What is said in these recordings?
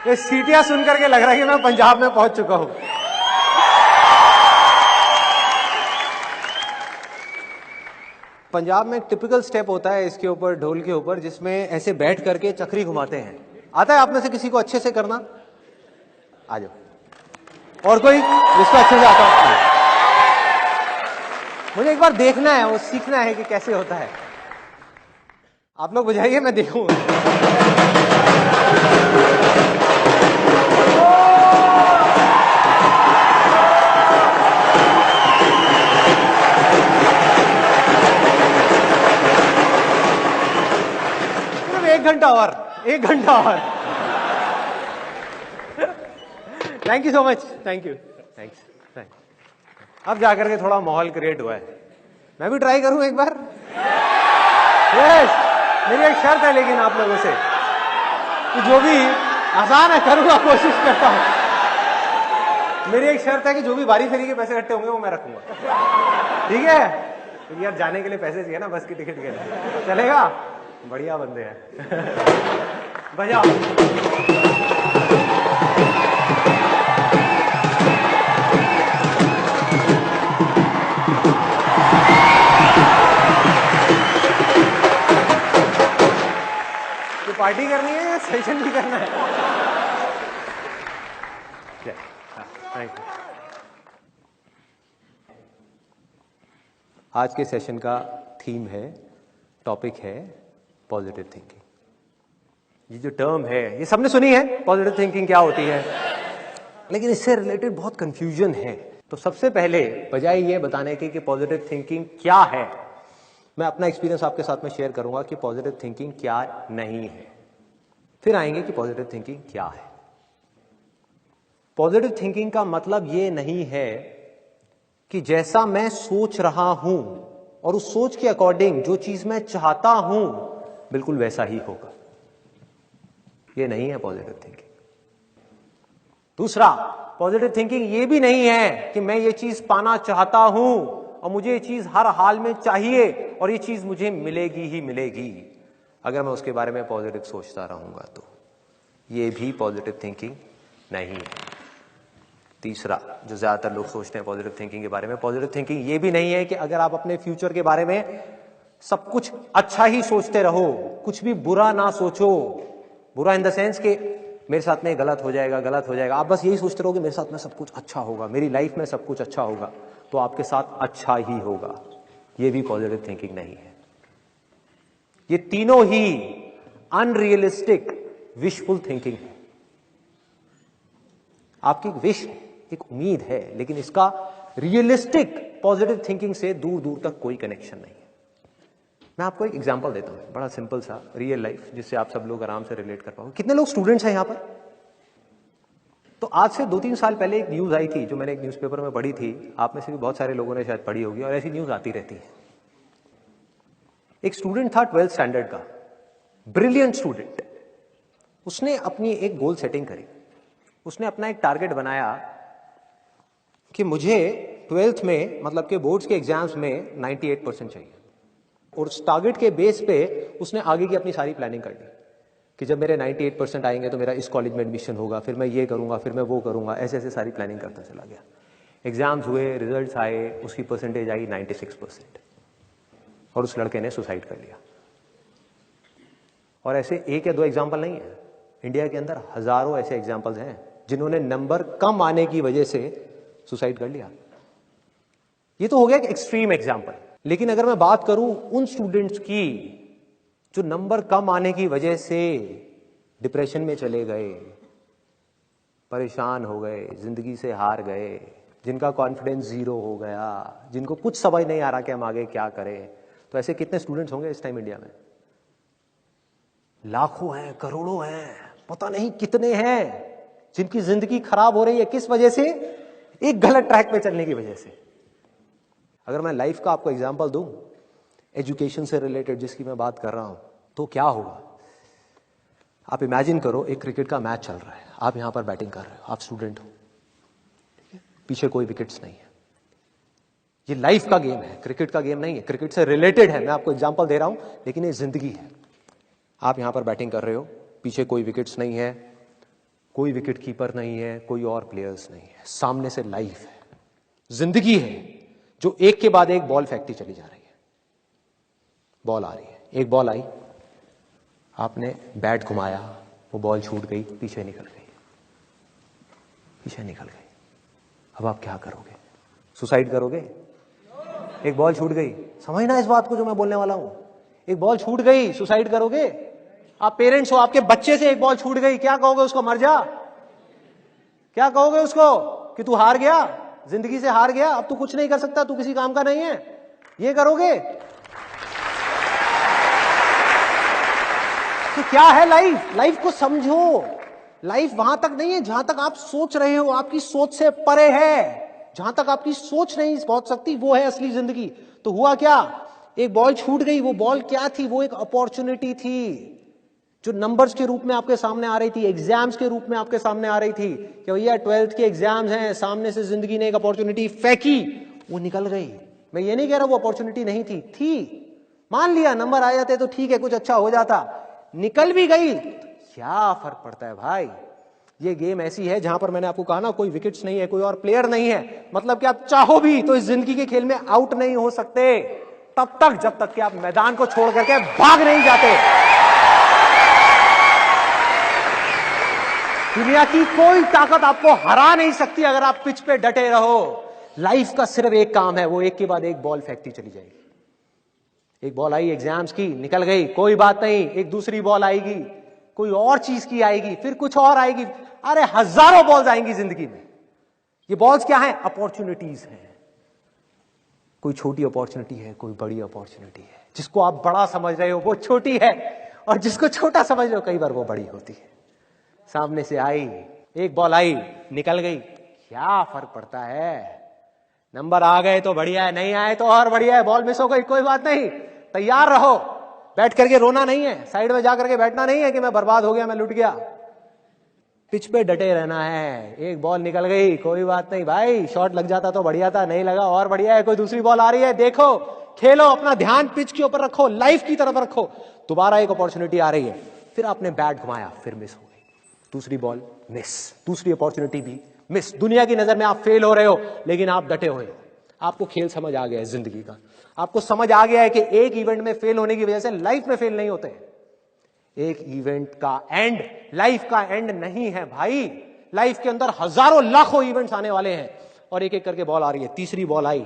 ये सीटियां सुन करके लग रहा है कि मैं पंजाब में पहुंच चुका हूं। पंजाब में टिपिकल स्टेप होता है इसके ऊपर, ढोल के ऊपर, जिसमें ऐसे बैठ करके चक्री घुमाते हैं। आता है आप में से किसी को अच्छे से करना? आ जाओ। और कोई जिसको अच्छे से आता हो? मुझे एक बार देखना है, वो सीखना है कि कैसे होता है। आप लोग बजाइए, मैं देखूं। एक घंटा और। Thank you so much, thank you, thanks. अब जाकर के थोड़ा माहौल क्रिएट हुआ है। मैं भी ट्राई करूं एक बार? यस, मेरी एक शर्त है लेकिन आप लोगों से कि जो भी आसान है करूंगा, कोशिश करता हूं। मेरी एक शर्त है कि जो भी बारी फेरी के पैसे इकट्ठे होंगे वो मैं रखूंगा, ठीक है? क्योंकि यार जाने के लिए पैसे चाहिए ना, बस की टिकट के लिए। चलेगा? बढ़िया बंदे हैं। बजाओ। तो पार्टी करनी है या सेशन भी करना है? Thank you. आज के सेशन का थीम है, टॉपिक है पॉजिटिव थिंकिंग। ये जो टर्म है ये सबने सुनी है, पॉजिटिव थिंकिंग क्या होती है, लेकिन इससे रिलेटेड बहुत कंफ्यूजन है। तो सबसे पहले बजाय ये बताने की कि पॉजिटिव थिंकिंग क्या है, मैं अपना एक्सपीरियंस आपके साथ में शेयर करूंगा कि पॉजिटिव थिंकिंग क्या नहीं है। फिर आएंगे कि पॉजिटिव थिंकिंग क्या है। पॉजिटिव थिंकिंग का मतलब ये नहीं है कि जैसा मैं सोच रहा हूं और उस सोच के अकॉर्डिंग जो चीज मैं चाहता हूं बिल्कुल वैसा ही होगा। ये नहीं है पॉजिटिव थिंकिंग। दूसरा, पॉजिटिव थिंकिंग ये भी नहीं है कि मैं ये चीज पाना चाहता हूं और मुझे ये चीज हर हाल में चाहिए और ये चीज मुझे मिलेगी ही मिलेगी अगर मैं उसके बारे में पॉजिटिव सोचता रहूंगा। तो ये भी पॉजिटिव थिंकिंग नहीं है। तीसरा, जो ज्यादातर लोग सोचते हैं पॉजिटिव थिंकिंग के बारे में, पॉजिटिव थिंकिंग ये भी नहीं है कि अगर आप अपने फ्यूचर के बारे में सब कुछ अच्छा ही सोचते रहो, कुछ भी बुरा ना सोचो। बुरा इन द सेंस कि मेरे साथ में गलत हो जाएगा, गलत हो जाएगा, आप बस यही सोचते रहो कि मेरे साथ में सब कुछ अच्छा होगा, मेरी लाइफ में सब कुछ अच्छा होगा, तो आपके साथ अच्छा ही होगा। ये भी पॉजिटिव थिंकिंग नहीं है। ये तीनों ही अनरियलिस्टिक विशफुल थिंकिंग है। आपकी एक विश है, एक उम्मीद है, लेकिन इसका रियलिस्टिक पॉजिटिव थिंकिंग से दूर दूर तक कोई कनेक्शन नहीं है। मैं आपको एक एग्जांपल देता हूं, बड़ा सिंपल सा, रियल लाइफ, जिससे आप सब लोग आराम से रिलेट कर पाओ। कितने लोग स्टूडेंट्स हैं यहां पर? तो आज से 2-3 साल पहले एक न्यूज आई थी जो मैंने एक न्यूज़पेपर में पढ़ी थी, आप में से भी बहुत सारे लोगों ने शायद पढ़ी होगी, और ऐसी न्यूज आती रहती है। एक स्टूडेंट था 12th स्टैंडर्ड का, ब्रिलियंट स्टूडेंट। उसने अपनी एक गोल सेटिंग करी। उसने अपना एक टारगेट बनाया कि मुझे 12th में, मतलब के बोर्ड्स के एग्जाम्स में 98% चाहिए। और उस टारगेट के बेस पे उसने आगे की अपनी सारी प्लानिंग कर ली कि जब मेरे 98% आएंगे तो मेरा इस कॉलेज में एडमिशन होगा, फिर मैं ये करूंगा, फिर मैं वो करूंगा, ऐसे ऐसे सारी प्लानिंग करता चला गया। एग्जाम्स हुए, रिजल्ट्स आए, उसकी परसेंटेज आई 96% और उस लड़के ने सुसाइड कर लिया। और ऐसे एक या दो एग्जाम्पल नहीं है, इंडिया के अंदर हजारों ऐसे एग्जाम्पल्स हैं जिन्होंने नंबर कम आने की वजह से सुसाइड कर लिया। ये तो हो गया एक एक्सट्रीम एग्जाम्पल। लेकिन अगर मैं बात करूं उन स्टूडेंट्स की जो नंबर कम आने की वजह से डिप्रेशन में चले गए, परेशान हो गए, जिंदगी से हार गए, जिनका कॉन्फिडेंस जीरो हो गया, जिनको कुछ समझ नहीं आ रहा कि हम आगे क्या करें, तो ऐसे कितने स्टूडेंट्स होंगे इस टाइम इंडिया में? लाखों हैं, करोड़ों हैं, पता नहीं कितने हैं जिनकी जिंदगी खराब हो रही है। किस वजह से? एक गलत ट्रैक पे चलने की वजह से। अगर मैं लाइफ का आपको एग्जांपल दूं, एजुकेशन से रिलेटेड जिसकी मैं बात कर रहा हूं, तो क्या होगा? आप इमेजिन करो, एक क्रिकेट का मैच चल रहा है, आप यहां पर बैटिंग कर रहे हो, आप स्टूडेंट हो, पीछे कोई विकेट्स नहीं है। ये लाइफ का गेम है, क्रिकेट का गेम नहीं है, क्रिकेट से रिलेटेड है। मैं आपको एग्जांपल दे रहा हूं, लेकिन ये जिंदगी है। आप यहां पर बैटिंग कर रहे हो, पीछे कोई विकेट्स नहीं है, कोई विकेट कीपर नहीं है, कोई और प्लेयर्स नहीं है, सामने से लाइफ है, जिंदगी है जो एक के बाद एक बॉल फेंकती चली जा रही है। बॉल आ रही है, एक बॉल आई, आपने बैट घुमाया, वो बॉल छूट गई, पीछे निकल गई, पीछे निकल गई। अब आप क्या करोगे? सुसाइड करोगे? एक बॉल छूट गई, समझना इस बात को जो मैं बोलने वाला हूं। एक बॉल छूट गई, सुसाइड करोगे? आप पेरेंट्स हो, आपके बच्चे से एक बॉल छूट गई, क्या कहोगे उसको? मर जा? क्या कहोगे उसको कि तू हार गया, जिंदगी से हार गया, अब तू कुछ नहीं कर सकता, तू किसी काम का नहीं है? ये करोगे? तो क्या है लाइफ? लाइफ को समझो। लाइफ वहां तक नहीं है जहां तक आप सोच रहे हो, आपकी सोच से परे है। जहां तक आपकी सोच नहीं पहुंच सकती वो है असली जिंदगी। तो हुआ क्या? एक बॉल छूट गई। वो बॉल क्या थी? वो एक अपॉर्चुनिटी थी जो नंबर्स के रूप में आपके सामने आ रही थी, एग्जाम्स के रूप में आपके सामने आ रही थी कि भैया 12th के एग्जाम्स हैं, सामने से जिंदगी ने एक अपॉर्चुनिटी फेंकी, वो निकल गई। मैं ये नहीं कह रहा वो अपॉर्चुनिटी नहीं थी, मान लिया नंबर आ जाते तो ठीक है, कुछ अच्छा हो जाता, निकल भी गई, क्या फर्क पड़ता है भाई? ये गेम ऐसी है जहां पर मैंने आपको कहा ना, कोई विकेट्स नहीं है, कोई और प्लेयर नहीं है, मतलब कि आप चाहो भी तो इस जिंदगी के खेल में आउट नहीं हो सकते तब तक जब तक कि आप मैदान को छोड़ करके भाग नहीं जाते। दुनिया की कोई ताकत आपको हरा नहीं सकती अगर आप पिच पे डटे रहो। लाइफ का सिर्फ एक काम है, वो एक के बाद एक बॉल फेंकती चली जाएगी। एक बॉल आई एग्जाम्स की, निकल गई, कोई बात नहीं, एक दूसरी बॉल आएगी, कोई और चीज की आएगी, फिर कुछ और आएगी। अरे हजारों बॉल्स आएंगी जिंदगी में। ये बॉल्स क्या है? अपॉर्चुनिटीज हैं। कोई छोटी अपॉर्चुनिटी है, कोई बड़ी अपॉर्चुनिटी है। जिसको आप बड़ा समझ रहे हो वो छोटी है, और जिसको छोटा समझ रहे हो कई बार वो बड़ी होती है। सामने से आई, एक बॉल आई, निकल गई, क्या फर्क पड़ता है? नंबर आ गए तो बढ़िया है, नहीं आए तो और बढ़िया है, बॉल मिस हो गई कोई बात नहीं, तैयार रहो। बैठ करके रोना नहीं है, साइड में जाकर के बैठना नहीं है कि मैं बर्बाद हो गया, मैं लुट गया। पिच पे डटे रहना है। एक बॉल निकल गई, कोई बात नहीं भाई, शॉट लग जाता तो बढ़िया था, नहीं लगा और बढ़िया है, कोई दूसरी बॉल आ रही है, देखो, खेलो, अपना ध्यान पिच के ऊपर रखो, लाइफ की तरफ रखो। दोबारा एक अपॉर्चुनिटी आ रही है, फिर आपने बैट घुमाया, फिर मिस हो गई, दूसरी बॉल मिस, दूसरी अपॉर्चुनिटी भी मिस। दुनिया की नजर में आप फेल हो रहे हो, लेकिन आप डटे हुए हो। आपको खेल समझ आ गया है जिंदगी का, आपको समझ आ गया है कि एक इवेंट में फेल होने की वजह से लाइफ में फेल नहीं होते। एक इवेंट का एंड लाइफ का एंड नहीं है भाई। लाइफ के अंदर हजारों लाखों इवेंट्स आने वाले हैं, और एक एक करके बॉल आ रही है। तीसरी बॉल आई,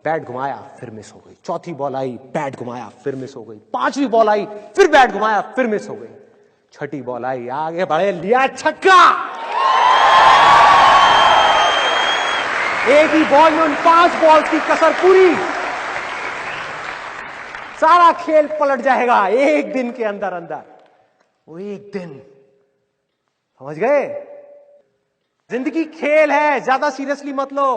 बैट घुमाया, फिर मिस हो गई। चौथी बॉल आई, बैट घुमाया, फिर मिस हो गई। पांचवी बॉल आई, फिर बैट घुमाया, फिर मिस हो गई। छठी बॉल आई, आगे बढ़े, लिया छक्का। एक ही बॉल में उन 5 बॉल की कसर पूरी। सारा खेल पलट जाएगा एक दिन के अंदर अंदर। वो एक दिन, समझ गए? जिंदगी खेल है, ज्यादा सीरियसली मत लो।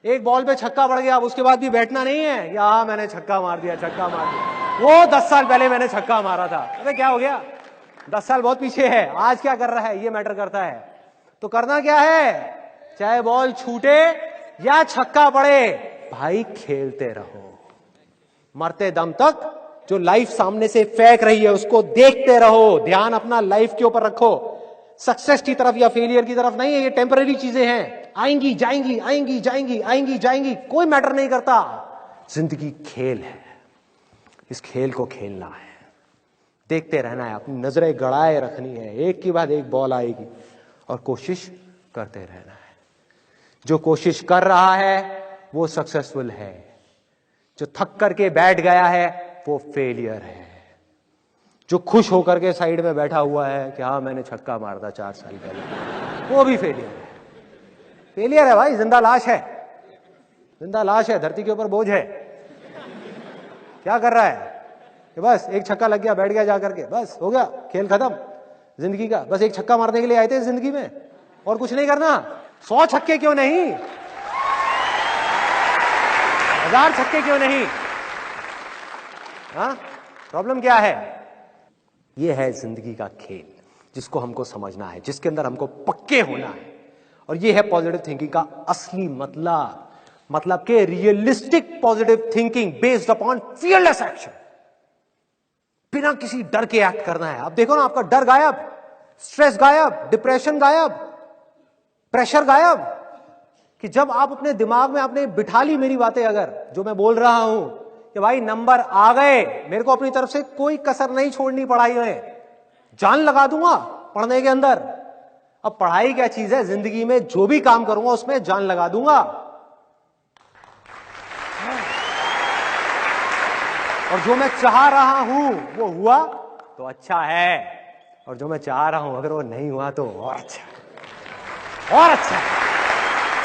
एक बॉल पे छक्का पड़ गया, अब उसके बाद भी बैठना नहीं है, या मैंने छक्का मार दिया, छक्का मार दिया, वो 10 साल पहले मैंने छक्का मारा था। अबे क्या हो गया? 10 साल बहुत पीछे है, आज क्या कर रहा है ये मैटर करता है। तो करना क्या है? चाहे बॉल छूटे या छक्का पड़े, भाई खेलते रहो मरते दम तक। जो लाइफ सामने से फेंक रही है उसको देखते रहो, ध्यान अपना लाइफ के ऊपर रखो। सक्सेस की तरफ या फेलियर की तरफ नहीं है, ये टेम्पररी चीजें हैं, आएंगी जाएंगी, आएंगी जाएंगी, आएंगी जाएंगी, कोई मैटर नहीं करता। जिंदगी खेल है, इस खेल को खेलना है, देखते रहना है, अपनी नजरें गड़ाए रखनी है। एक के बाद एक बॉल आएगी और कोशिश करते रहना है। जो कोशिश कर रहा है वो सक्सेसफुल है, जो थक करके बैठ गया है वो फेलियर है। जो खुश होकर के साइड में बैठा हुआ है कि हाँ मैंने छक्का मार दिया 4 साल पहले, वो भी फेलियर है। फेलियर है भाई, जिंदा लाश है, जिंदा लाश है, धरती के ऊपर बोझ है। क्या कर रहा है कि बस एक छक्का लग गया, बैठ गया जाकर के, बस हो गया, खेल खत्म जिंदगी का। बस एक छक्का मारने के लिए आए थे जिंदगी में, और कुछ नहीं करना। 100 छक्के क्यों नहीं, 1000 छक्के क्यों नहीं? हाँ, प्रॉब्लम क्या है? ये है जिंदगी का खेल, जिसको हमको समझना है, जिसके अंदर हमको पक्के होना है। और ये है पॉजिटिव थिंकिंग का असली मतलब कि realistic positive thinking based upon fearless action. बिना किसी डर के एक्ट करना है। अब देखो ना, आपका डर गायब, स्ट्रेस गायब, डिप्रेशन गायब, प्रेशर गायब। कि जब आप अपने दिमाग में आपने बिठा ली मेरी बातें, अगर जो मैं बोल रहा हूं कि भाई नंबर आ गए, मेरे को अपनी तरफ से कोई कसर नहीं छोड़नी पढ़ाई में, जान लगा दूंगा पढ़ने के अंदर। अब पढ़ाई क्या चीज है, जिंदगी में जो भी काम करूंगा उसमें जान लगा दूंगा। और जो मैं चाह रहा हूं वो हुआ तो अच्छा है, और जो मैं चाह रहा हूं अगर वो नहीं हुआ तो और अच्छा, और अच्छा।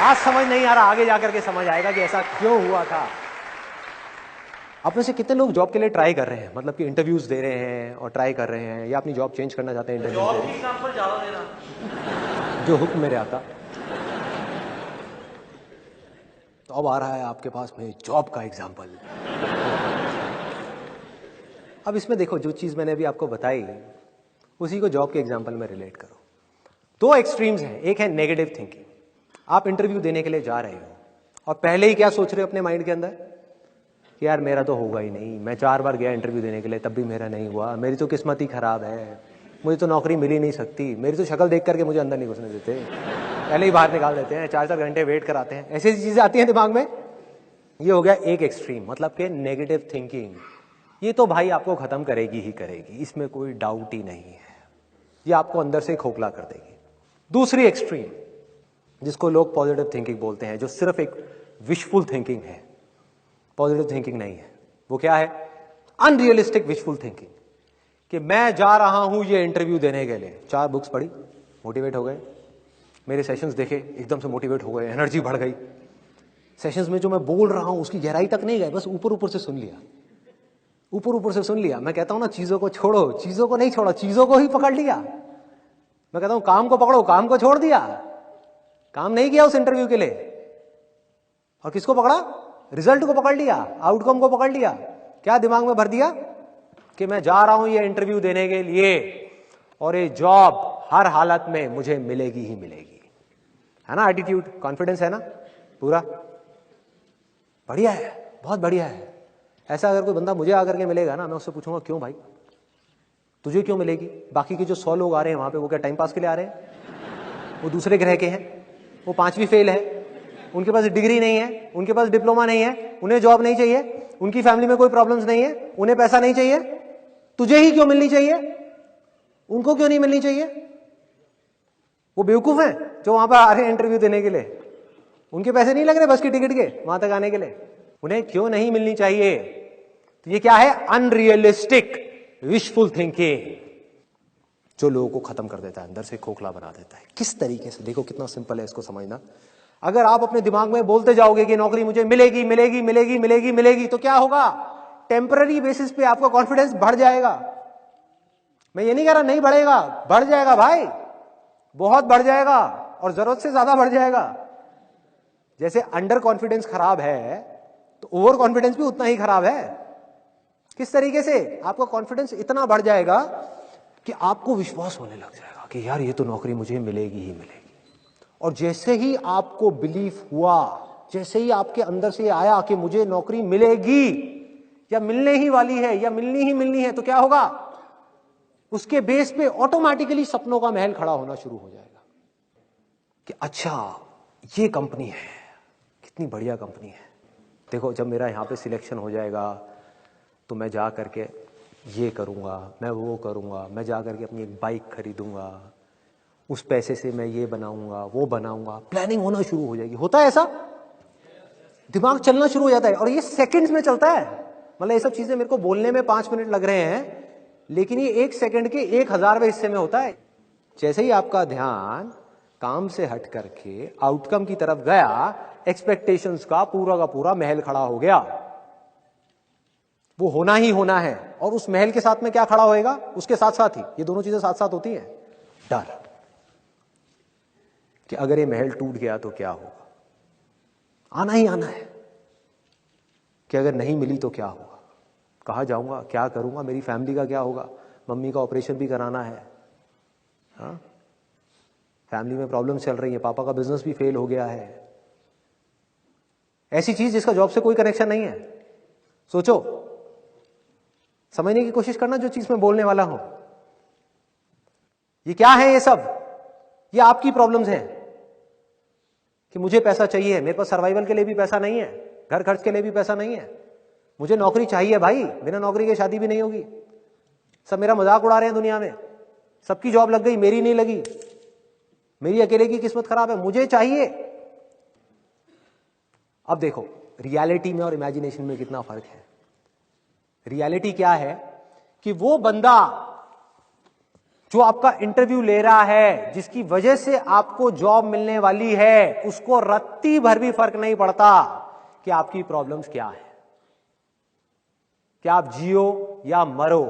आज समझ नहीं आ रहा, आगे जाकर के समझ आएगा कि ऐसा क्यों हुआ था। आप में से कितने लोग जॉब के लिए ट्राई कर रहे हैं, मतलब कि इंटरव्यूज दे रहे हैं और ट्राई कर रहे हैं, या अपनी जॉब चेंज करना चाहते हैं? जॉब की एग्जांपल ज्यादा देना, जो हुक्म मेरे आता। तो अब आ रहा है आपके पास में जॉब का एग्जांपल। अब इसमें देखो, जो चीज मैंने अभी आपको बताई उसी को जॉब के एग्जांपल में रिलेट करो। दो एक्सट्रीम्स हैं, एक है नेगेटिव थिंकिंग। आप इंटरव्यू देने के लिए जा रहे हो और पहले ही क्या सोच रहे हो अपने माइंड के अंदर कि यार मेरा तो होगा ही नहीं, मैं 4 बार गया इंटरव्यू देने के लिए तब भी मेरा नहीं हुआ, मेरी तो किस्मत ही खराब है, मुझे तो नौकरी मिल ही नहीं सकती, मेरी तो शक्ल देख करके मुझे अंदर नहीं घुसने देते, पहले ही बाहर निकाल देते हैं, 4-4 घंटे वेट कराते हैं। ऐसी चीजें आती हैं दिमाग में। ये हो गया एक एक्सट्रीम, मतलब कि नेगेटिव थिंकिंग। ये तो भाई आपको खत्म करेगी ही करेगी, इसमें कोई डाउट ही नहीं है, ये आपको अंदर से खोखला कर देगी। दूसरी एक्सट्रीम, जिसको लोग पॉजिटिव थिंकिंग बोलते हैं, जो सिर्फ एक विशफुल थिंकिंग है, पॉजिटिव थिंकिंग नहीं है। वो क्या है? Unrealistic wishful thinking. कि मैं जा रहा हूं ये इंटरव्यू देने के लिए, 4 बुक्स पढ़ी, मोटिवेट हो गए, मेरे सेशंस देखे, एकदम से मोटिवेट हो गए, एनर्जी बढ़ गई। सेशंस में जो मैं बोल रहा हूं उसकी गहराई तक नहीं गए, बस ऊपर ऊपर से सुन लिया, ऊपर ऊपर से सुन लिया। मैं कहता हूं ना, चीजों को छोड़ो, चीजों को नहीं छोड़ा, चीजों को ही पकड़ लिया। मैं कहता हूं काम को पकड़ो, काम को छोड़ दिया, काम नहीं किया उस इंटरव्यू के लिए। और किसको पकड़ा? रिजल्ट को पकड़ लिया, आउटकम को पकड़ लिया। क्या दिमाग में भर दिया कि मैं जा रहा हूं ये इंटरव्यू देने के लिए और ये जॉब हर हालत में मुझे मिलेगी ही मिलेगी। है ना एटीट्यूड, कॉन्फिडेंस है ना पूरा? बढ़िया है, बहुत बढ़िया है। ऐसा अगर कोई बंदा मुझे आकर के मिलेगा ना, मैं उससे पूछूंगा क्यों भाई तुझे क्यों मिलेगी? बाकी के जो 100 लोग आ रहे हैं वहां पे, वो क्या टाइम पास के लिए आ रहे हैं? वो दूसरे ग्रह के हैं, वो 5वीं फेल है, उनके पास डिग्री नहीं है, उनके पास डिप्लोमा नहीं है, उन्हें जॉब नहीं चाहिए, उनकी फैमिली में कोई प्रॉब्लम्स नहीं है, उन्हें पैसा नहीं चाहिए। तुझे ही क्यों मिलनी चाहिए? उनको क्यों नहीं मिलनी चाहिए? वो बेवकूफ हैं जो वहां पर आ रहे हैं इंटरव्यू देने के लिए, उनके पैसे नहीं लग रहे बस की टिकट के वहां तक आने के लिए, उन्हें क्यों नहीं मिलनी चाहिए? तो ये क्या है? अनरियलिस्टिक विशफुल थिंकिंग, जो लोगों को खत्म कर देता है, अंदर से खोखला बना देता है। किस तरीके से? देखो कितना सिंपल है इसको समझना। अगर आप अपने दिमाग में बोलते जाओगे कि नौकरी मुझे मिलेगी मिलेगी मिलेगी मिलेगी मिलेगी, तो क्या होगा? टेम्पररी बेसिस पे आपका कॉन्फिडेंस बढ़ जाएगा। मैं ये नहीं कह रहा नहीं बढ़ेगा, बढ़ जाएगा भाई, बहुत बढ़ जाएगा, और जरूरत से ज्यादा बढ़ जाएगा। जैसे अंडर कॉन्फिडेंस खराब है तो ओवर कॉन्फिडेंस भी उतना ही खराब है। किस तरीके से? आपका कॉन्फिडेंस इतना बढ़ जाएगा कि आपको विश्वास होने लग जाएगा कि यार ये तो नौकरी मुझे मिलेगी ही मिलेगी। और जैसे ही आपको बिलीफ हुआ, जैसे ही आपके अंदर से आया कि मुझे नौकरी मिलेगी या मिलने ही वाली है या मिलनी है, तो क्या होगा? उसके बेस पे ऑटोमेटिकली सपनों का महल खड़ा होना शुरू हो जाएगा कि अच्छा ये कंपनी है, कितनी बढ़िया कंपनी है। देखो जब मेरा यहां पे सिलेक्शन हो जाएगा तो मैं जा करके ये करूंगा, मैं वो करूंगा, मैं जा करके अपनी एक बाइक खरीदूंगा, उस पैसे से मैं ये बनाऊंगा वो बनाऊंगा। प्लानिंग होना शुरू हो जाएगी। होता है ऐसा? दिमाग चलना शुरू हो जाता है, और ये सेकंड्स में चलता है। मतलब ये सब चीजें मेरे को बोलने में 5 मिनट लग रहे हैं, लेकिन ये 1 सेकंड के 1000वें हिस्से में होता है। जैसे ही आपका ध्यान काम से हट करके आउटकम की तरफ गया, एक्सपेक्टेशंस का पूरा महल खड़ा हो गया। वो होना ही होना है, और उस महल के साथ में क्या खड़ा होएगा? उसके साथ साथ ही ये दोनों चीजें साथ साथ होती हैं। डर कि अगर ये महल टूट गया तो क्या होगा? आना ही आना है कि अगर नहीं मिली तो क्या होगा, कहाँ जाऊंगा, क्या करूंगा, मेरी फैमिली का क्या होगा, मम्मी का ऑपरेशन भी कराना है, हाँ? फैमिली में प्रॉब्लम चल रही है, पापा का बिजनेस भी फेल हो गया है। ऐसी चीज जिसका जॉब से कोई कनेक्शन नहीं है। सोचो, समझने की कोशिश करना जो चीज मैं बोलने वाला हूं। ये क्या है? ये सब ये आपकी प्रॉब्लम्स हैं कि मुझे पैसा चाहिए, मेरे पास सर्वाइवल के लिए भी पैसा नहीं है, घर खर्च के लिए भी पैसा नहीं है, मुझे नौकरी चाहिए भाई, बिना नौकरी के शादी भी नहीं होगी। सब मेरा मजाक उड़ा रहे हैं दुनिया में, सबकी जॉब लग गई, मेरी नहीं लगी, मेरी अकेले की किस्मत खराब है, मुझे चाहिए। अब देखो रियलिटी में और इमेजिनेशन में कितना फर्क है। रियलिटी क्या है कि वो बंदा जो आपका इंटरव्यू ले रहा है, जिसकी वजह से आपको जॉब मिलने वाली है, उसको रत्ती भर भी फर्क नहीं पड़ता कि आपकी प्रॉब्लम्स क्या है, कि आप जियो या मरो,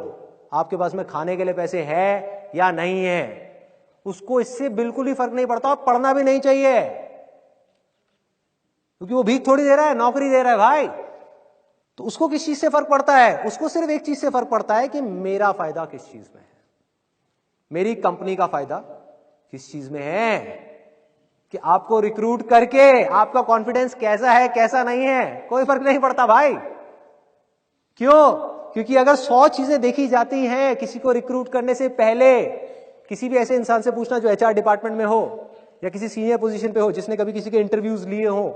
आपके पास में खाने के लिए पैसे है या नहीं है, उसको इससे बिल्कुल ही फर्क नहीं पड़ता। और पढ़ना भी नहीं चाहिए, क्योंकि वो भीख थोड़ी दे रहा है, नौकरी दे रहा है भाई। तो उसको किस चीज से फर्क पड़ता है? उसको सिर्फ एक चीज से फर्क पड़ता है कि मेरा फायदा किस चीज में है, मेरी कंपनी का फायदा किस चीज में है, कि आपको रिक्रूट करके आपका कॉन्फिडेंस कैसा है कैसा नहीं है, कोई फर्क नहीं पड़ता भाई। क्यों? क्योंकि अगर 100 चीजें देखी जाती हैं किसी को रिक्रूट करने से पहले, किसी भी ऐसे इंसान से पूछना जो एचआर डिपार्टमेंट में हो या किसी सीनियर पोजीशन पे हो, जिसने कभी किसी के इंटरव्यूज लिए हो,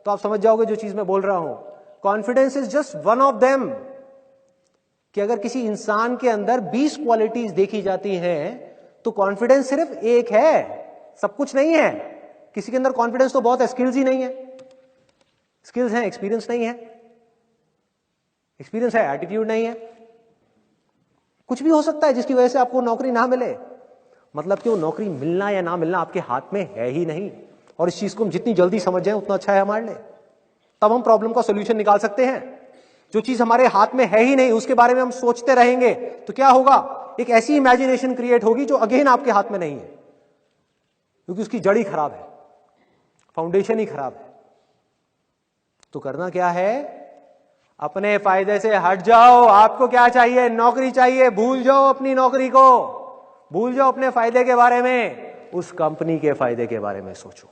तो आप समझ जाओगे जो चीज मैं बोल रहा हूं। Confidence is just one of them. कि अगर किसी इंसान के अंदर 20 क्वालिटीज देखी जाती हैं तो कॉन्फिडेंस सिर्फ एक है, सब कुछ नहीं है। किसी के अंदर कॉन्फिडेंस तो बहुत है, स्किल्स ही नहीं है। स्किल्स हैं, एक्सपीरियंस नहीं है। एक्सपीरियंस है, एटीट्यूड नहीं है। कुछ भी हो सकता है जिसकी वजह से आपको नौकरी ना मिले। मतलब कि वो नौकरी मिलना या ना मिलना आपके हाथ में है ही नहीं। और इस चीज को हम जितनी जल्दी समझ जाए उतना अच्छा है हमारे लिए। तब हम प्रॉब्लम का सोल्यूशन निकाल सकते हैं। जो चीज हमारे हाथ में है ही नहीं उसके बारे में हम सोचते रहेंगे तो क्या होगा? एक ऐसी इमेजिनेशन क्रिएट होगी जो अगेन आपके हाथ में नहीं है, क्योंकि उसकी जड़ ही खराब है, फाउंडेशन ही खराब है। तो करना क्या है? अपने फायदे से हट जाओ। आपको क्या चाहिए? नौकरी चाहिए, भूल जाओ अपनी नौकरी को, भूल जाओ अपने फायदे के बारे में, उस कंपनी के फायदे के बारे में सोचो।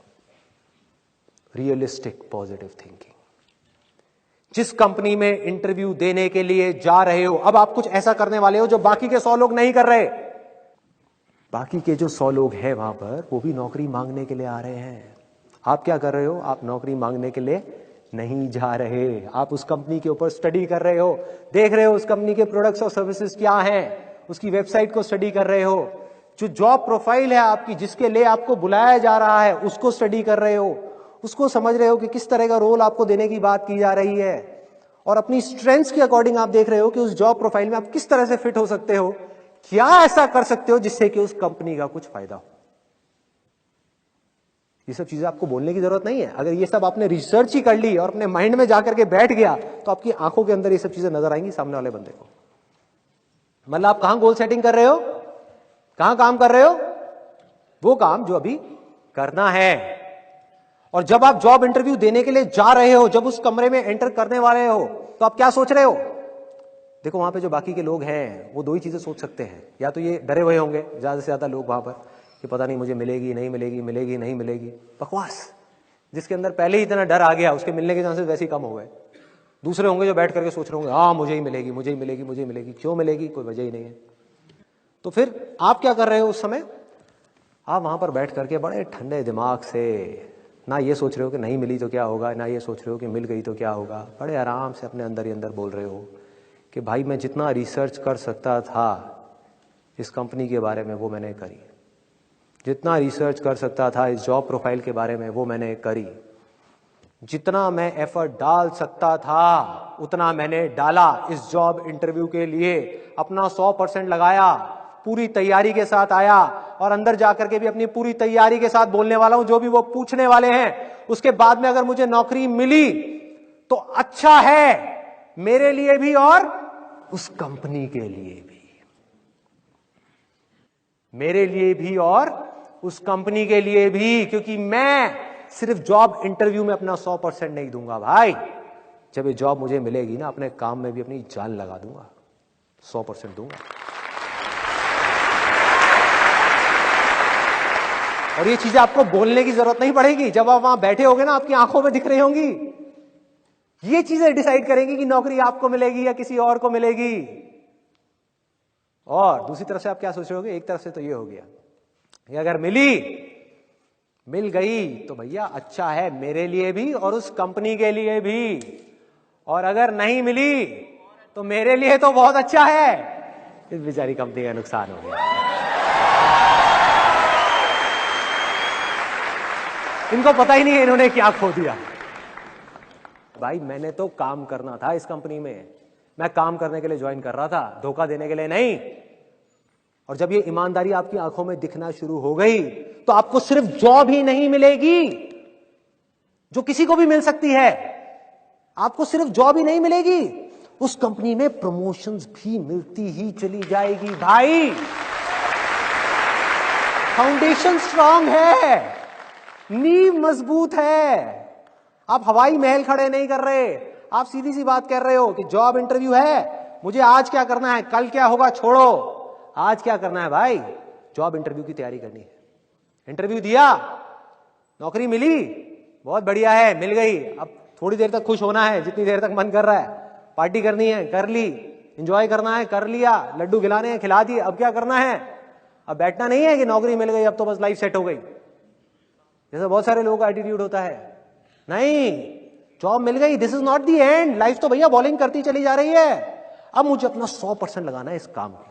Realistic positive thinking. जिस कंपनी में इंटरव्यू देने के लिए जा रहे हो, अब आप कुछ ऐसा करने वाले हो जो बाकी के 100 लोग नहीं कर रहे। बाकी के जो 100 लोग हैं वहां पर, वो भी नौकरी मांगने के लिए आ रहे हैं। आप क्या कर रहे हो? आप नौकरी मांगने के लिए नहीं जा रहे। आप उस कंपनी के ऊपर स्टडी कर रहे हो, देख रहे हो उस कंपनी के प्रोडक्ट्स और सर्विसेज क्या हैं, उसकी वेबसाइट को स्टडी कर रहे हो। जो जॉब प्रोफाइल है आपकी, जिसके लिए आपको बुलाया जा रहा है, उसको स्टडी कर रहे हो, उसको समझ रहे हो कि किस तरह का रोल आपको देने की बात की जा रही है। और अपनी स्ट्रेंथ्स के अकॉर्डिंग आप देख रहे हो कि उस जॉब प्रोफाइल में आप किस तरह से फिट हो सकते हो, क्या ऐसा कर सकते हो जिससे कि उस कंपनी का कुछ फायदा हो। ये सब चीजें आपको बोलने की जरूरत नहीं है। अगर ये सब आपने रिसर्च ही कर ली और अपने माइंड में जाकर के बैठ गया तो आपकी आंखों के अंदर ये सब चीजें नजर आएंगी सामने वाले बंदे को। मतलब आप कहां गोल सेटिंग कर रहे हो, कहां काम कर रहे हो? वो काम जो अभी करना है। और जब आप जॉब इंटरव्यू देने के लिए जा रहे हो, जब उस कमरे में एंटर करने वाले हो, तो आप क्या सोच रहे हो? देखो वहां पे जो बाकी के लोग हैं वो दो ही चीजें सोच सकते हैं। या तो ये डरे हुए होंगे ज्यादा से ज्यादा लोग वहां पर कि पता नहीं मुझे मिलेगी नहीं मिलेगी, मिलेगी नहीं मिलेगी, बकवास। जिसके अंदर पहले ही इतना डर आ गया उसके मिलने के चांसेस वैसे ही कम हो गए। दूसरे होंगे जो बैठ करके सोच रहे होंगे हाँ मुझे ही मिलेगी, मुझे ही मिलेगी, मुझे ही मिलेगी। क्यों मिलेगी? कोई वजह ही नहीं है। तो फिर आप क्या कर रहे हो उस समय? आप वहां पर बैठ करके बड़े ठंडे दिमाग से ना ये सोच रहे हो कि नहीं मिली तो क्या होगा, ना ये सोच रहे हो कि मिल गई तो क्या होगा। बड़े आराम से अपने अंदर ही अंदर बोल रहे हो कि भाई मैं जितना रिसर्च कर सकता था इस कंपनी के बारे में वो मैंने करी, जितना रिसर्च कर सकता था इस जॉब प्रोफाइल के बारे में वो मैंने करी, जितना मैं एफर्ट डाल सकता था उतना मैंने डाला इस जॉब इंटरव्यू के लिए। अपना 100% लगाया, पूरी तैयारी के साथ आया और अंदर जाकर के भी अपनी पूरी तैयारी के साथ बोलने वाला हूं। जो भी वो पूछने वाले हैं उसके बाद में अगर मुझे नौकरी मिली तो अच्छा है मेरे लिए भी और उस कंपनी के लिए भी, मेरे लिए भी और उस कंपनी के लिए भी। क्योंकि मैं सिर्फ जॉब इंटरव्यू में अपना 100% नहीं दूंगा भाई। जब ये जॉब मुझे मिलेगी ना, अपने काम में भी अपनी जान लगा दूंगा, 100% दूंगा। और ये चीजें आपको बोलने की जरूरत नहीं पड़ेगी। जब आप वहां बैठे होगे ना, आपकी आंखों में दिख रही होंगी। ये चीजें डिसाइड करेंगी कि नौकरी आपको मिलेगी या किसी और को मिलेगी। और दूसरी तरफ से आप क्या सोच रहे होगे? एक तरफ से तो ये हो गया ये अगर मिल गई तो भैया अच्छा है मेरे लिए भी और उस कंपनी के लिए भी, और अगर नहीं मिली तो मेरे लिए तो बहुत अच्छा है, इस बेचारी कंपनी का नुकसान हो गया। इनको पता ही नहीं है इन्होंने क्या खो दिया। भाई मैंने तो काम करना था इस कंपनी में, मैं काम करने के लिए ज्वाइन कर रहा था, धोखा देने के लिए नहीं। और जब ये ईमानदारी आपकी आंखों में दिखना शुरू हो गई तो आपको सिर्फ जॉब ही नहीं मिलेगी जो किसी को भी मिल सकती है, आपको सिर्फ जॉब ही नहीं मिलेगी, उस कंपनी में प्रमोशंस भी मिलती ही चली जाएगी। भाई फाउंडेशन स्ट्रांग है, नींव मजबूत है। आप हवाई महल खड़े नहीं कर रहे, आप सीधी सी बात कर रहे हो कि जॉब इंटरव्यू है, मुझे आज क्या करना है, कल क्या होगा छोड़ो, आज क्या करना है भाई, जॉब इंटरव्यू की तैयारी करनी है। इंटरव्यू दिया, नौकरी मिली, बहुत बढ़िया है, मिल गई। अब थोड़ी देर तक खुश होना है, जितनी देर तक मन कर रहा है, पार्टी करनी है कर ली, एंजॉय करना है कर लिया, लड्डू खिलाने हैं खिला दिए। अब क्या करना है, अब बैठना नहीं है कि नौकरी मिल गई अब तो बस लाइफ सेट हो गई, जैसे बहुत सारे लोगों का एटीट्यूड होता है। नहीं, जॉब मिल गई, this is not the and, life तो भैया बॉलिंग करती चली जा रही है। अब मुझे अपना 100% लगाना है इस काम के अंदर।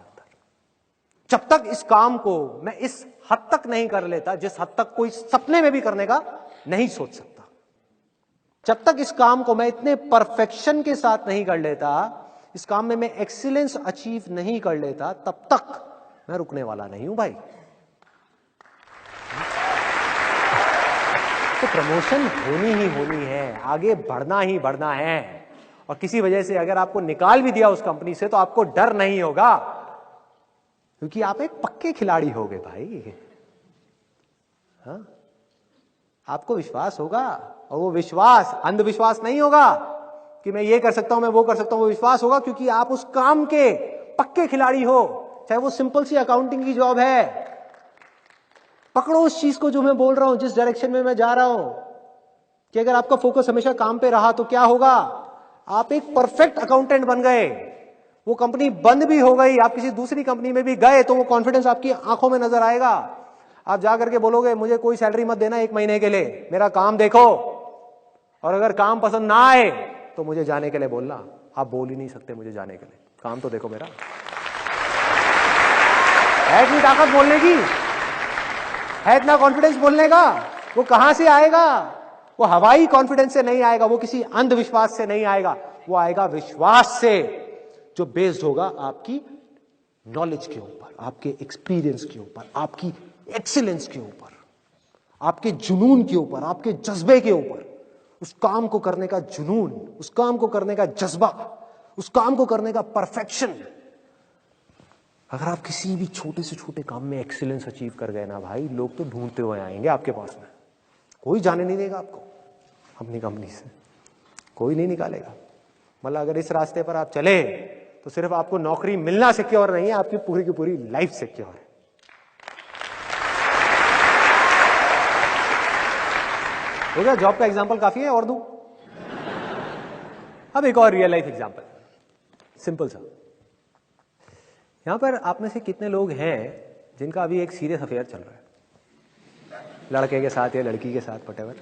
जब तक इस काम को मैं इस हद तक नहीं कर लेता जिस हद तक कोई सपने में भी करने का नहीं सोच सकता, जब तक इस काम को मैं इतने परफेक्शन के साथ नहीं कर लेता, इस काम में मैं एक्सीलेंस अचीव नहीं कर लेता, तब तक मैं रुकने वाला नहीं हूं भाई। तो प्रमोशन होनी है, आगे बढ़ना ही बढ़ना है। और किसी वजह से अगर आपको निकाल भी दिया उस कंपनी से तो आपको डर नहीं होगा, क्योंकि आप एक पक्के खिलाड़ी हो गए भाई। हाँ? आपको विश्वास होगा, और वो विश्वास अंधविश्वास नहीं होगा कि मैं ये कर सकता हूं मैं वो कर सकता हूं, वो विश्वास होगा क्योंकि आप उस काम के पक्के खिलाड़ी हो। चाहे वो सिंपल सी अकाउंटिंग की जॉब है, पकड़ो उस चीज को जो मैं बोल रहा हूं, जिस डायरेक्शन में मैं जा रहा हूं, कि अगर आपका फोकस हमेशा काम पे रहा तो क्या होगा, आप एक परफेक्ट अकाउंटेंट बन गए। वो कंपनी बंद भी हो गई, आप किसी दूसरी कंपनी में भी गए तो वो कॉन्फिडेंस आपकी आंखों में नजर आएगा। आप जाकर के बोलोगे मुझे कोई सैलरी मत देना 1 महीने के लिए, मेरा काम देखो, और अगर काम पसंद ना आए तो मुझे जाने के लिए बोलना। आप बोल ही नहीं सकते मुझे जाने के लिए, काम तो देखो मेरा। है इतनी ताकत बोलने की, है इतना कॉन्फिडेंस बोलने का, वो कहां से आएगा? वो हवाई कॉन्फिडेंस से नहीं आएगा, वो किसी अंधविश्वास से नहीं आएगा, वो आएगा विश्वास से, जो बेस्ड होगा आपकी नॉलेज के ऊपर, आपके एक्सपीरियंस के ऊपर, आपकी एक्सीलेंस के ऊपर, आपके जुनून के ऊपर, आपके जज्बे के ऊपर। उस काम को करने का जुनून, उस काम को करने का जज्बा, उस काम को करने का परफेक्शन। अगर आप किसी भी छोटे से छोटे काम में एक्सीलेंस अचीव कर गए ना भाई, लोग तो ढूंढते हुए आएंगे आपके पास में। कोई जाने नहीं देगा आपको अपनी कंपनी से, कोई नहीं निकालेगा। मतलब अगर इस रास्ते पर आप चले तो सिर्फ आपको नौकरी मिलना सिक्योर नहीं है, आपकी पूरी की पूरी लाइफ सिक्योर है। हो गया, जॉब का एग्जांपल काफी है, और दूं? अब एक और रियल लाइफ एग्जांपल, सिंपल सा। यहां पर आप में से कितने लोग हैं जिनका अभी एक सीरियस अफेयर चल रहा है, लड़के के साथ या लड़की के साथ, व्हाटएवर?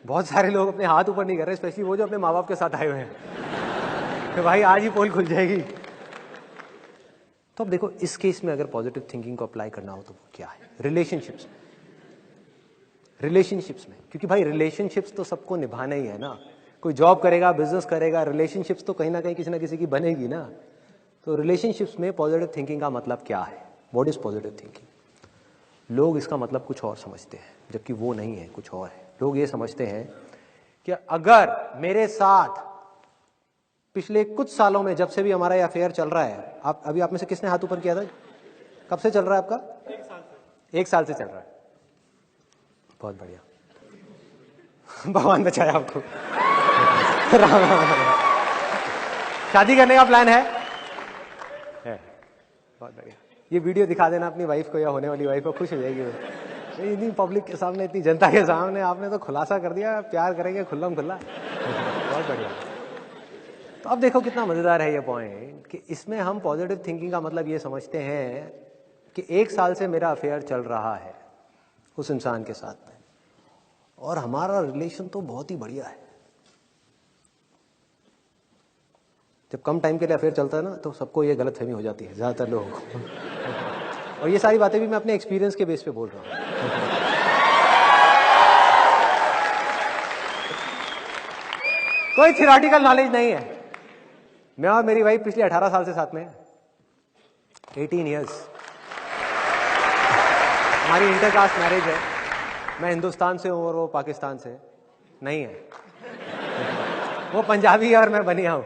बहुत सारे लोग अपने हाथ ऊपर नहीं कर रहे, स्पेशली वो जो अपने माँ बाप के साथ आए हुए हैं कि भाई आज ही पोल खुल जाएगी। तो अब देखो, इस केस में अगर पॉजिटिव थिंकिंग को अप्लाई करना हो तो वो क्या है? रिलेशनशिप्स में, क्योंकि भाई रिलेशनशिप्स तो सबको निभाना ही है ना। कोई जॉब करेगा, बिजनेस करेगा, रिलेशनशिप्स तो कहीं ना कहीं किसी ना किसी की बनेगी ना। तो रिलेशनशिप्स में पॉजिटिव थिंकिंग का मतलब क्या है? What is positive thinking? लोग इसका मतलब कुछ और समझते हैं, जबकि वो नहीं है, कुछ और है। लोग ये समझते हैं कि अगर मेरे साथ पिछले कुछ सालों में, जब से भी हमारा ये अफेयर चल रहा है, आप में से किसने हाथ ऊपर किया था? कब से चल रहा है आपका? 1 साल से चल रहा है। बहुत बढ़िया, भगवान बचाया आपको। शादी करने का प्लान है? बहुत बढ़िया। ये वीडियो दिखा देना अपनी वाइफ को या होने वाली वाइफ को, खुश हो जाएगी वो। इतनी पब्लिक के सामने, इतनी जनता के सामने आपने तो खुलासा कर दिया, प्यार करेंगे खुल्लम खुल्ला। बहुत बढ़िया। तो अब देखो कितना मजेदार है ये पॉइंट, कि इसमें हम पॉजिटिव थिंकिंग का मतलब ये समझते हैं कि 1 साल से मेरा अफेयर चल रहा है उस इंसान के साथ में, और हमारा रिलेशन तो बहुत ही बढ़िया है। जब कम टाइम के लिए अफेयर चलता है ना, तो सबको ये गलतफहमी हो जाती है, ज्यादातर लोगों को। और ये सारी बातें भी मैं अपने एक्सपीरियंस के बेस पे बोल रहा हूं। कोई थियोरेटिकल नॉलेज नहीं है। मैं और मेरी वाइफ पिछले 18 साल से साथ में है, 18 इयर्स। हमारी इंटरकास्ट मैरिज है। मैं हिंदुस्तान से हूं और वो पाकिस्तान से नहीं है। वो पंजाबी है और मैं बनिया हूं,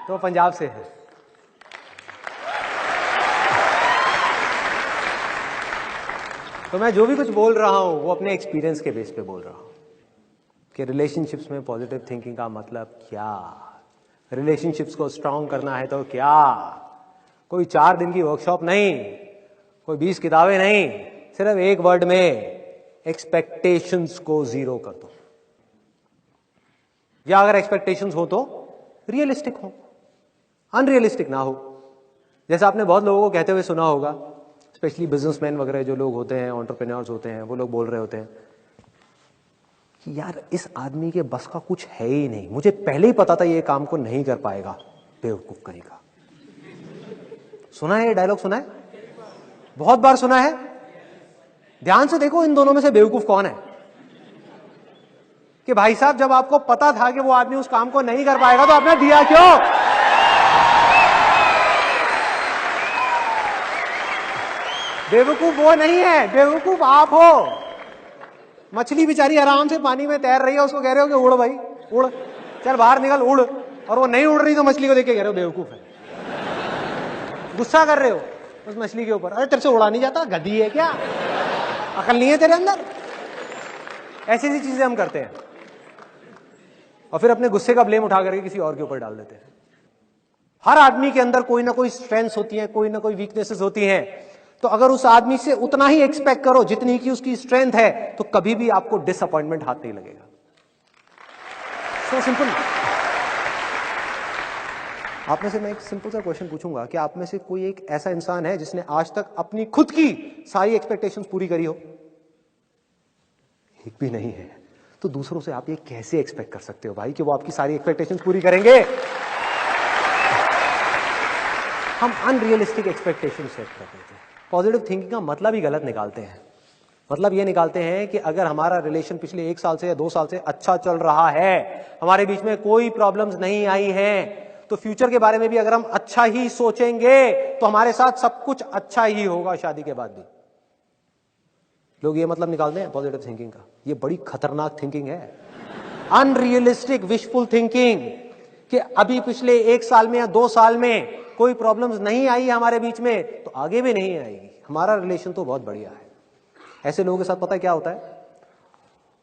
तो पंजाब से है। तो मैं जो भी कुछ बोल रहा हूं वो अपने एक्सपीरियंस के बेस पे बोल रहा हूं कि रिलेशनशिप्स में पॉजिटिव थिंकिंग का मतलब क्या, रिलेशनशिप्स को स्ट्रांग करना है तो क्या। कोई 4 दिन की वर्कशॉप नहीं, कोई 20 किताबें नहीं, सिर्फ एक वर्ड में, एक्सपेक्टेशंस को 0 कर दो। या अगर एक्सपेक्टेशंस हो तो रियलिस्टिक हो, अनरियलिस्टिक ना हो। जैसे आपने बहुत लोगों को कहते हुए सुना होगा, स्पेशली बिजनेसमैन वगैरह जो लोग होते हैं, एंटरप्रेन्योर्स होते हैं, वो लोग बोल रहे होते हैं कि यार इस आदमी के बस का कुछ है ही नहीं, मुझे पहले ही पता था ये काम को नहीं कर पाएगा, बेवकूफ करेगा। सुना है ये डायलॉग? सुना है, बहुत बार सुना है। ध्यान से देखो इन दोनों में से बेवकूफ कौन है। कि भाई साहब जब आपको पता था कि वो आदमी उस काम को नहीं कर पाएगा तो आपने दिया क्यों? बेवकूफ वो नहीं है, बेवकूफ आप हो। मछली बेचारी आराम से पानी में तैर रही है, उसको कह रहे हो कि उड़ भाई उड़, चल बाहर निकल उड़, और वो नहीं उड़ रही तो मछली को देख के कह रहे हो बेवकूफ है। गुस्सा कर रहे हो उस मछली के ऊपर, अरे तेरे से उड़ा नहीं जाता, गधी है क्या, अकल नहीं है तेरे अंदर। ऐसी ऐसी चीजें हम करते हैं और फिर अपने गुस्से का ब्लेम उठा करके किसी और के ऊपर डाल देते हैं। हर आदमी के अंदर कोई ना कोई स्ट्रेंथ्स होती हैं, कोई ना कोई वीकनेसेस होती हैं। तो अगर उस आदमी से उतना ही एक्सपेक्ट करो जितनी की उसकी स्ट्रेंथ है, तो कभी भी आपको डिसअपॉइंटमेंट हाथ नहीं लगेगा। So simple. आप में से मैं एक सिंपल सा क्वेश्चन पूछूंगा कि आप में से कोई एक ऐसा इंसान है जिसने आज तक अपनी खुद की सारी एक्सपेक्टेशंस पूरी करी हो? एक भी नहीं है। तो दूसरों से आप ये कैसे एक्सपेक्ट कर सकते हो भाई कि वो आपकी सारी एक्सपेक्टेशंस पूरी करेंगे? हम अनरियलिस्टिक एक्सपेक्टेशन सेट करते हैं। पॉजिटिव थिंकिंग का मतलब ही गलत निकालते हैं। मतलब ये निकालते हैं कि अगर हमारा रिलेशन पिछले 1 साल से या 2 साल से अच्छा चल रहा है, हमारे बीच में कोई प्रॉब्लम्स नहीं आई हैं, तो फ्यूचर के बारे में भी अगर हम अच्छा ही सोचेंगे तो हमारे साथ सब कुछ अच्छा ही होगा शादी के बाद भी। लोग ये मतलब निकालते हैं पॉजिटिव थिंकिंग का। ये बड़ी खतरनाक थिंकिंग है, अनरियलिस्टिक विशफुल थिंकिंग, कि अभी पिछले 1 साल में या 2 साल में कोई प्रॉब्लम्स नहीं आई हमारे बीच में तो आगे भी नहीं आएगी। हमारा रिलेशन तो बहुत बढ़िया है। ऐसे लोगों के साथ पता है क्या होता है?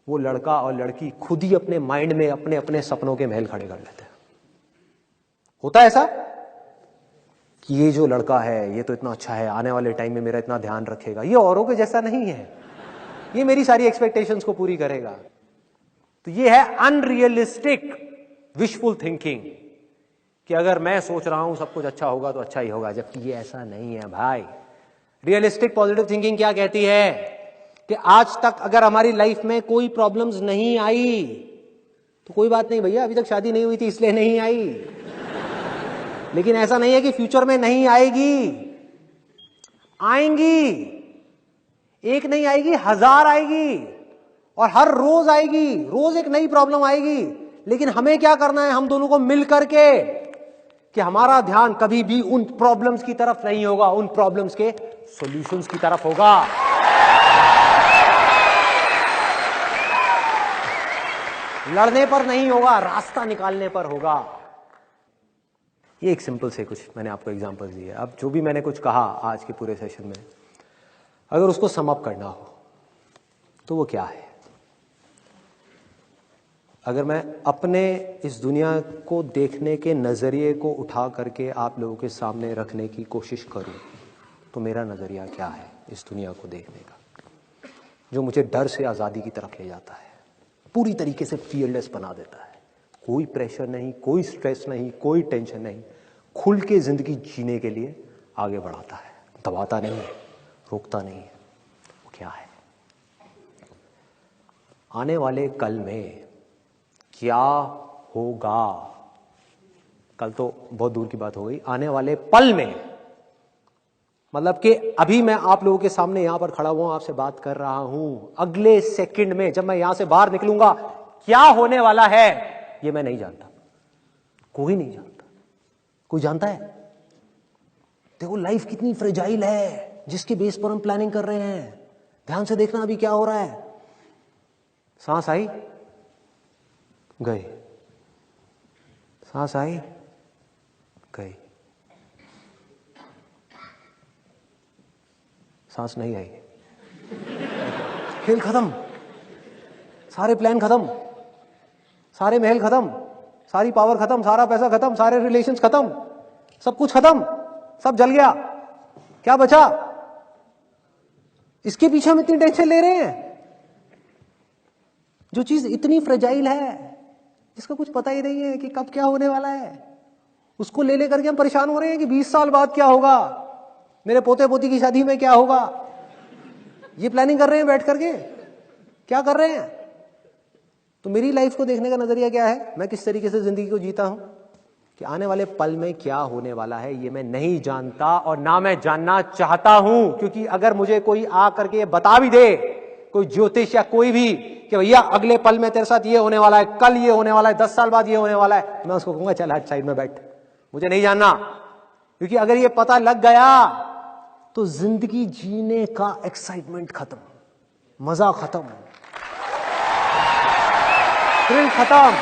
वो लड़का और लड़की खुद ही अपने माइंड में अपने अपने सपनों के महल खड़े कर लेते हैं। होता है ऐसा कि ये जो लड़का है ये तो इतना अच्छा है, आने वाले टाइम में मेरा इतना ध्यान रखेगा, ये औरों के जैसा नहीं है, ये मेरी सारी एक्सपेक्टेशंस को पूरी करेगा। तो ये है अनरियलिस्टिक विशफुल थिंकिंग, कि अगर मैं सोच रहा हूं सब कुछ अच्छा होगा तो अच्छा ही होगा, जबकि ये ऐसा नहीं है भाई। रियलिस्टिक पॉजिटिव थिंकिंग क्या कहती है कि आज तक अगर हमारी लाइफ में कोई प्रॉब्लम्स नहीं आई तो कोई बात नहीं भैया, अभी तक शादी नहीं हुई थी इसलिए नहीं आई, लेकिन ऐसा नहीं है कि फ्यूचर में नहीं आएगी, आएंगी। एक नहीं आएगी, 1000 आएगी, और हर रोज आएगी, रोज एक नई प्रॉब्लम आएगी। लेकिन हमें क्या करना है, हम दोनों को मिल करके, कि हमारा ध्यान कभी भी उन प्रॉब्लम्स की तरफ नहीं होगा, उन प्रॉब्लम्स के सॉल्यूशंस की तरफ होगा। लड़ने पर नहीं होगा, रास्ता निकालने पर होगा। ये एक सिंपल से कुछ मैंने आपको एग्जांपल्स दिए। अब जो भी मैंने कुछ कहा आज के पूरे सेशन में, अगर उसको सम अप करना हो तो वो क्या है? अगर मैं अपने इस दुनिया को देखने के नजरिए को उठा करके आप लोगों के सामने रखने की कोशिश करूं तो मेरा नजरिया क्या है इस दुनिया को देखने का, जो मुझे डर से आजादी की तरफ ले जाता है, पूरी तरीके से फियरलेस बना देता है। कोई प्रेशर नहीं, कोई स्ट्रेस नहीं, कोई टेंशन नहीं, खुल के जिंदगी जीने के लिए आगे बढ़ाता है। दबाता नहीं है, रोकता नहीं है, वो क्या है? आने वाले कल में क्या होगा? कल तो बहुत दूर की बात हो गई, आने वाले पल में, मतलब कि अभी मैं आप लोगों के सामने यहां पर खड़ा हुआ आपसे बात कर रहा हूं, अगले सेकंड में जब मैं यहां से बाहर निकलूंगा क्या होने वाला है ये मैं नहीं जानता, कोई नहीं जानता। कोई जानता है? देखो लाइफ कितनी फ्रेजाइल है जिसके बेस पर हम प्लानिंग कर रहे हैं। ध्यान से देखना अभी क्या हो रहा है। सांस आई, गई, सांस आई, गई, सांस नहीं आई, खेल खत्म, सारे प्लान खत्म, सारे महल खत्म, सारी पावर खत्म, सारा पैसा खत्म, सारे रिलेशंस खत्म, सब कुछ खत्म, सब जल गया, क्या बचा? इसके पीछे हम इतनी टेंशन ले रहे हैं। जो चीज इतनी फ्रेजाइल है, जिसका कुछ पता ही नहीं है कि कब क्या होने वाला है, उसको ले लेकर के हम परेशान हो रहे हैं कि 20 साल बाद क्या होगा, मेरे पोते पोती की शादी में क्या होगा। ये प्लानिंग कर रहे हैं बैठ करके, क्या कर रहे हैं? तो मेरी लाइफ को देखने का नजरिया क्या है, मैं किस तरीके से जिंदगी को जीता हूं, कि आने वाले पल में क्या होने वाला है ये मैं नहीं जानता और ना मैं जानना चाहता हूं। क्योंकि अगर मुझे कोई आ करके बता भी दे, कोई ज्योतिष या कोई भी, कि भैया अगले पल में तेरे साथ ये होने वाला है, कल ये होने वाला है, 10 साल बाद ये होने वाला है, मैं उसको कहूंगा चल हट साइड में बैठ, मुझे नहीं जानना। क्योंकि अगर ये पता लग गया तो जिंदगी जीने का एक्साइटमेंट खत्म, मजा खत्म, थ्रिल खत्म,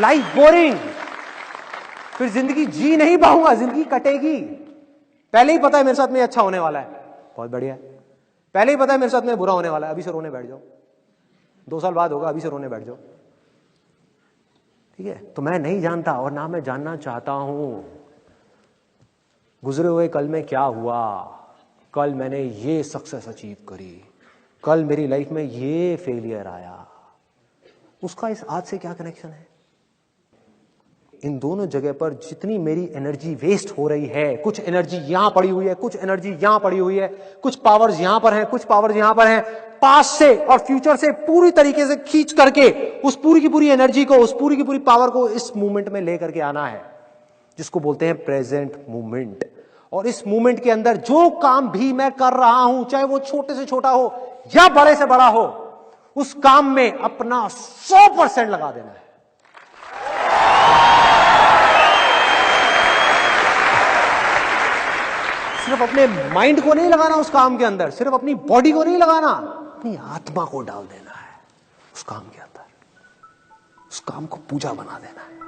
लाइफ बोरिंग, फिर जिंदगी जी नहीं पाऊंगा, जिंदगी कटेगी। पहले ही पता है मेरे साथ में अच्छा होने वाला है, बहुत बढ़िया है। पहले ही पता है मेरे साथ में बुरा होने वाला है, अभी से रोने बैठ जाओ, 2 साल बाद होगा, अभी से रोने बैठ जाओ, ठीक है? तो मैं नहीं जानता और ना मैं जानना चाहता हूं गुजरे हुए कल में क्या हुआ, कल मैंने ये सक्सेस अचीव करी, कल मेरी लाइफ में ये फेलियर आया, उसका इस आज से क्या कनेक्शन है? इन दोनों जगह पर जितनी मेरी एनर्जी वेस्ट हो रही है, कुछ एनर्जी यहां पड़ी हुई है, कुछ एनर्जी यहां पड़ी हुई है, कुछ पावर्स यहां पर हैं, कुछ पावर्स यहां पर हैं, पास्ट से और फ्यूचर से पूरी तरीके से खींच करके उस पूरी की पूरी एनर्जी को, उस पूरी की पूरी पावर को इस मूवमेंट में लेकर के आना है, जिसको बोलते हैं प्रेजेंट मूवमेंट। और इस मूवमेंट के अंदर जो काम भी मैं कर रहा हूं, चाहे वो छोटे से छोटा हो या बड़े से बड़ा हो, उस काम में अपना 100% लगा देना है। सिर्फ अपने माइंड को नहीं लगाना उस काम के अंदर, सिर्फ अपनी बॉडी को नहीं लगाना, अपनी आत्मा को डाल देना है उस काम के अंदर, उस काम को पूजा बना देना है।